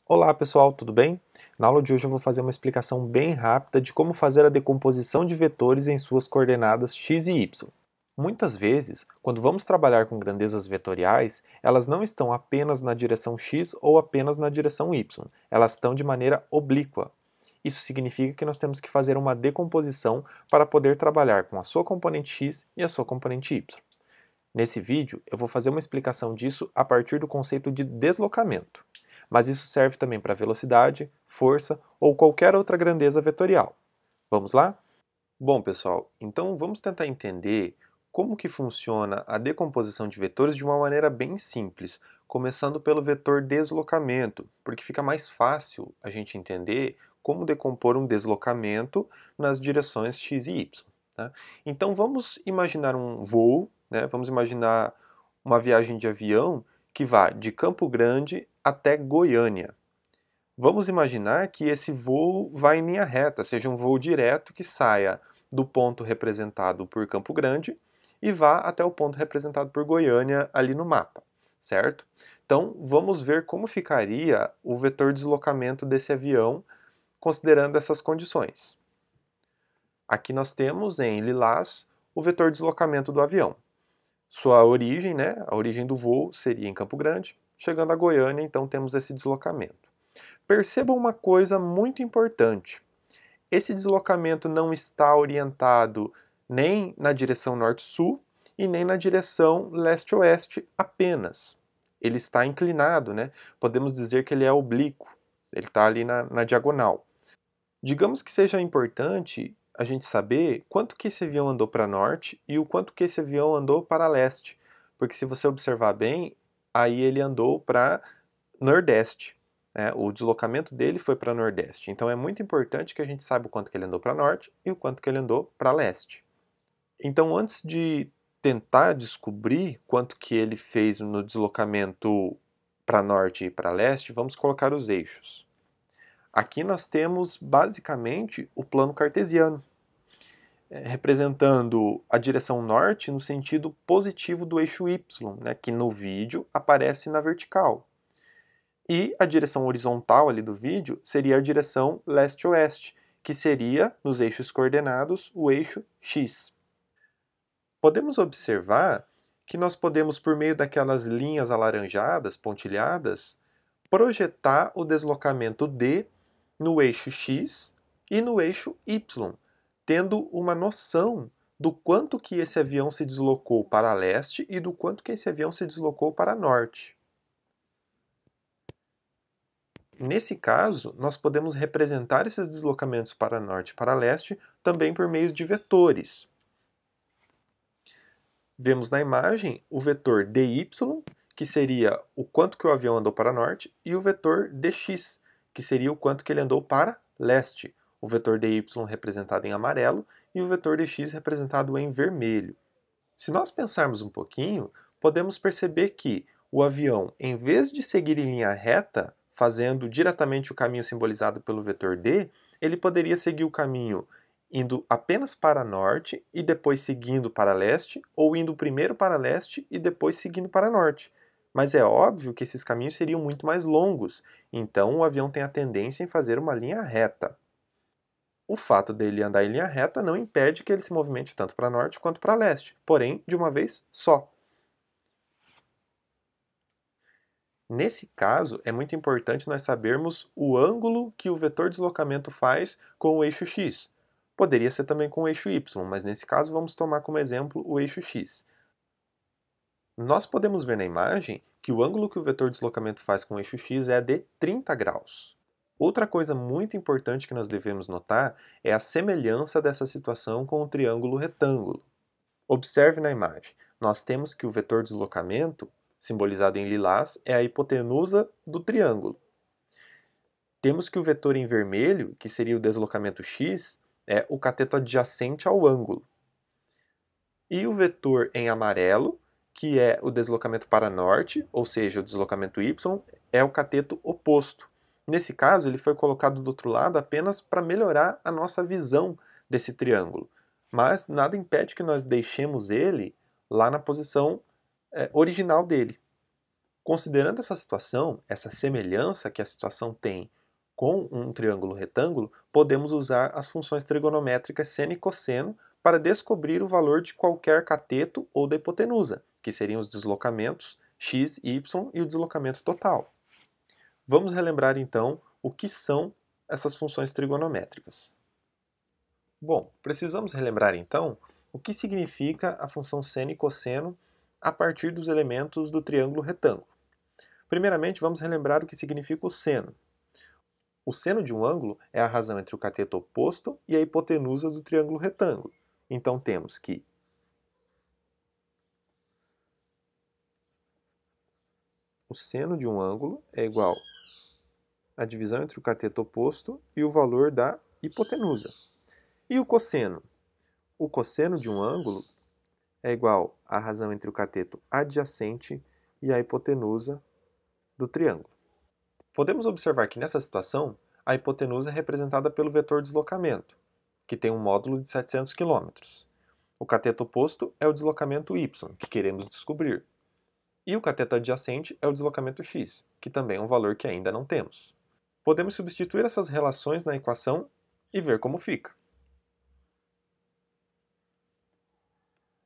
Olá pessoal, tudo bem? Na aula de hoje eu vou fazer uma explicação bem rápida de como fazer a decomposição de vetores em suas coordenadas x e y. Muitas vezes, quando vamos trabalhar com grandezas vetoriais, elas não estão apenas na direção x ou apenas na direção y, elas estão de maneira oblíqua. Isso significa que nós temos que fazer uma decomposição para poder trabalhar com a sua componente x e a sua componente y. Nesse vídeo, eu vou fazer uma explicação disso a partir do conceito de deslocamento, mas isso serve também para velocidade, força ou qualquer outra grandeza vetorial. Vamos lá? Bom, pessoal, então vamos tentar entender como que funciona a decomposição de vetores de uma maneira bem simples, começando pelo vetor deslocamento, porque fica mais fácil a gente entender como decompor um deslocamento nas direções x e y. Tá? Então vamos imaginar um voo, né? Vamos imaginar uma viagem de avião que vá de Campo Grande até Goiânia. Vamos imaginar que esse voo vá em linha reta, seja um voo direto que saia do ponto representado por Campo Grande e vá até o ponto representado por Goiânia ali no mapa, certo? Então, vamos ver como ficaria o vetor deslocamento desse avião considerando essas condições. Aqui nós temos em lilás o vetor deslocamento do avião. Sua origem, né, a origem do voo seria em Campo Grande, chegando a Goiânia, então temos esse deslocamento. Percebam uma coisa muito importante. Esse deslocamento não está orientado nem na direção norte-sul e nem na direção leste-oeste apenas. Ele está inclinado, né? Podemos dizer que ele é oblíquo, ele está ali na diagonal. Digamos que seja importante a gente saber quanto que esse avião andou para norte e o quanto que esse avião andou para leste, porque se você observar bem, aí ele andou para nordeste. O deslocamento dele foi para nordeste. Então é muito importante que a gente saiba o quanto que ele andou para norte e o quanto que ele andou para leste. Então antes de tentar descobrir quanto que ele fez no deslocamento para norte e para leste, vamos colocar os eixos. Aqui nós temos basicamente o plano cartesiano, representando a direção norte no sentido positivo do eixo y, né, que no vídeo aparece na vertical. E a direção horizontal ali do vídeo seria a direção leste-oeste, que seria, nos eixos coordenados, o eixo x. Podemos observar que nós podemos, por meio daquelas linhas alaranjadas, pontilhadas, projetar o deslocamento d no eixo x e no eixo y, tendo uma noção do quanto que esse avião se deslocou para leste e do quanto que esse avião se deslocou para norte. Nesse caso, nós podemos representar esses deslocamentos para norte e para leste também por meio de vetores. Vemos na imagem o vetor dy, que seria o quanto que o avião andou para norte, e o vetor dx, que seria o quanto que ele andou para leste. O vetor dy representado em amarelo e o vetor dx representado em vermelho. Se nós pensarmos um pouquinho, podemos perceber que o avião, em vez de seguir em linha reta, fazendo diretamente o caminho simbolizado pelo vetor d, ele poderia seguir o caminho indo apenas para norte e depois seguindo para leste, ou indo primeiro para leste e depois seguindo para norte. Mas é óbvio que esses caminhos seriam muito mais longos, então o avião tem a tendência em fazer uma linha reta. O fato dele andar em linha reta não impede que ele se movimente tanto para norte quanto para leste, porém de uma vez só. Nesse caso, é muito importante nós sabermos o ângulo que o vetor deslocamento faz com o eixo x. Poderia ser também com o eixo y, mas nesse caso vamos tomar como exemplo o eixo x. Nós podemos ver na imagem que o ângulo que o vetor deslocamento faz com o eixo x é de 30 graus. Outra coisa muito importante que nós devemos notar é a semelhança dessa situação com o triângulo retângulo. Observe na imagem, nós temos que o vetor deslocamento, simbolizado em lilás, é a hipotenusa do triângulo. Temos que o vetor em vermelho, que seria o deslocamento x, é o cateto adjacente ao ângulo. E o vetor em amarelo, que é o deslocamento para norte, ou seja, o deslocamento y, é o cateto oposto. Nesse caso, ele foi colocado do outro lado apenas para melhorar a nossa visão desse triângulo. Mas nada impede que nós deixemos ele lá na posição original dele. Considerando essa situação, essa semelhança que a situação tem com um triângulo retângulo, podemos usar as funções trigonométricas seno e cosseno para descobrir o valor de qualquer cateto ou da hipotenusa, que seriam os deslocamentos x, y e o deslocamento total. Vamos relembrar então o que são essas funções trigonométricas. Bom, precisamos relembrar então o que significa a função seno e cosseno a partir dos elementos do triângulo retângulo. Primeiramente, vamos relembrar o que significa o seno. O seno de um ângulo é a razão entre o cateto oposto e a hipotenusa do triângulo retângulo. Então temos que o seno de um ângulo é igual à divisão entre o cateto oposto e o valor da hipotenusa. E o cosseno? O cosseno de um ângulo é igual à razão entre o cateto adjacente e a hipotenusa do triângulo. Podemos observar que nessa situação, a hipotenusa é representada pelo vetor deslocamento, que tem um módulo de 700 km. O cateto oposto é o deslocamento y, que queremos descobrir. E o cateto adjacente é o deslocamento x, que também é um valor que ainda não temos. Podemos substituir essas relações na equação e ver como fica.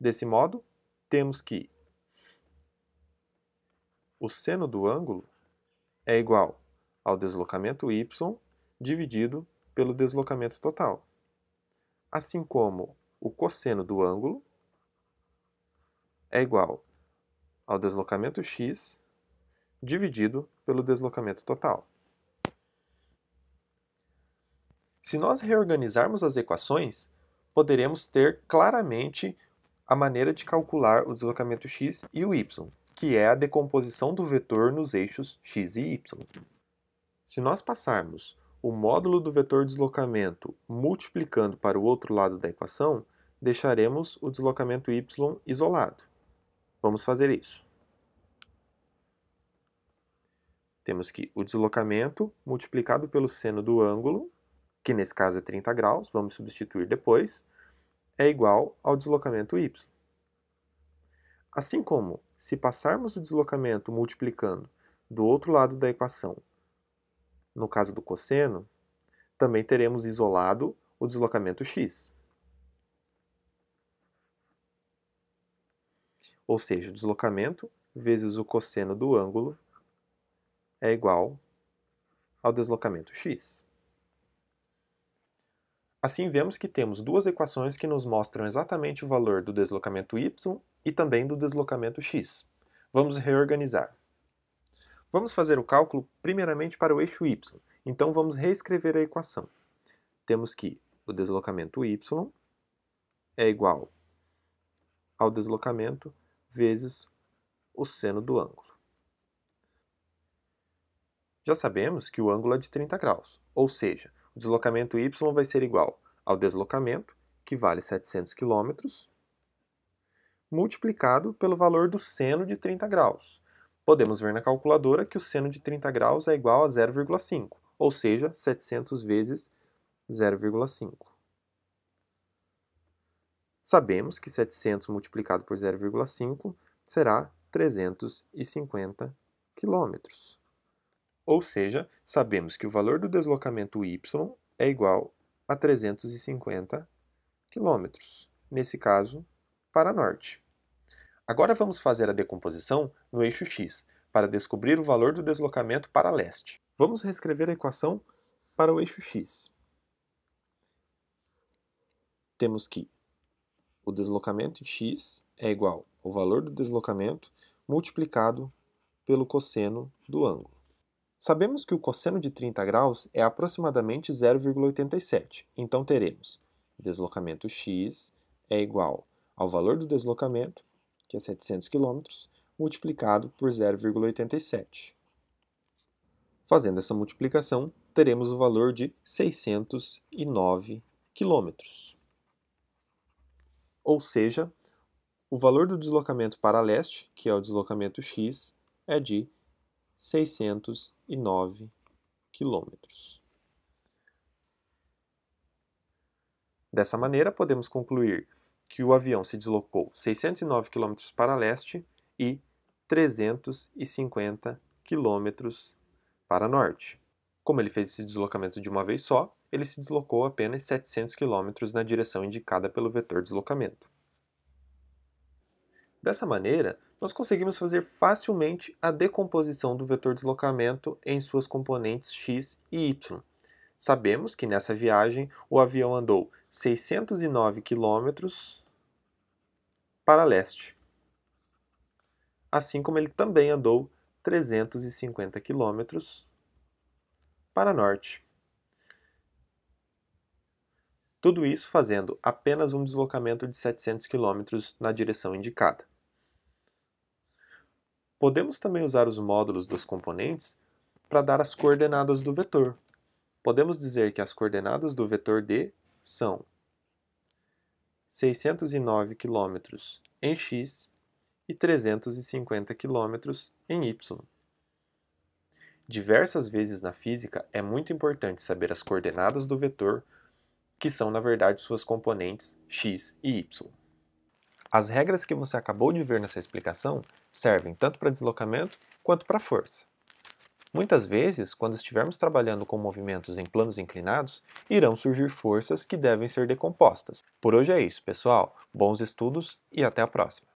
Desse modo, temos que o seno do ângulo é igual ao deslocamento y dividido pelo deslocamento total, assim como o cosseno do ângulo é igual ao deslocamento x dividido pelo deslocamento total. Se nós reorganizarmos as equações, poderemos ter claramente a maneira de calcular o deslocamento x e o y, que é a decomposição do vetor nos eixos x e y. Se nós passarmos o módulo do vetor deslocamento multiplicando para o outro lado da equação, deixaremos o deslocamento y isolado. Vamos fazer isso. Temos que o deslocamento multiplicado pelo seno do ângulo, que nesse caso é 30 graus, vamos substituir depois, é igual ao deslocamento y. Assim como, se passarmos o deslocamento multiplicando do outro lado da equação, no caso do cosseno, também teremos isolado o deslocamento x. Ou seja, o deslocamento vezes o cosseno do ângulo é igual ao deslocamento x. Assim, vemos que temos duas equações que nos mostram exatamente o valor do deslocamento y e também do deslocamento x. Vamos reorganizar. Vamos fazer o cálculo primeiramente para o eixo y, então vamos reescrever a equação. Temos que o deslocamento y é igual ao deslocamento vezes o seno do ângulo. Já sabemos que o ângulo é de 30 graus, ou seja, o deslocamento y vai ser igual ao deslocamento, que vale 700 km, multiplicado pelo valor do seno de 30 graus. Podemos ver na calculadora que o seno de 30 graus é igual a 0,5, ou seja, 700 vezes 0,5. Sabemos que 700 multiplicado por 0,5 será 350 km. Ou seja, sabemos que o valor do deslocamento y é igual a 350 km, nesse caso, para norte. Agora vamos fazer a decomposição no eixo x, para descobrir o valor do deslocamento para leste. Vamos reescrever a equação para o eixo x. Temos que o deslocamento em x é igual ao valor do deslocamento multiplicado pelo cosseno do ângulo. Sabemos que o cosseno de 30 graus é aproximadamente 0,87, então teremos deslocamento x é igual ao valor do deslocamento, que é 700 km, multiplicado por 0,87. Fazendo essa multiplicação, teremos o valor de 609 km. Ou seja, o valor do deslocamento para leste, que é o deslocamento x, é de 609 km. Dessa maneira, podemos concluir que o avião se deslocou 609 km para leste e 350 km para norte. Como ele fez esse deslocamento de uma vez só, ele se deslocou apenas 700 km na direção indicada pelo vetor deslocamento. Dessa maneira, nós conseguimos fazer facilmente a decomposição do vetor deslocamento em suas componentes x e y. Sabemos que nessa viagem o avião andou 609 km para leste, assim como ele também andou 350 km para norte. Tudo isso fazendo apenas um deslocamento de 700 km na direção indicada. Podemos também usar os módulos dos componentes para dar as coordenadas do vetor. Podemos dizer que as coordenadas do vetor D são 609 km em x e 350 km em y. Diversas vezes na física é muito importante saber as coordenadas do vetor, que são na verdade suas componentes x e y. As regras que você acabou de ver nessa explicação servem tanto para deslocamento quanto para força. Muitas vezes, quando estivermos trabalhando com movimentos em planos inclinados, irão surgir forças que devem ser decompostas. Por hoje é isso, pessoal. Bons estudos e até a próxima!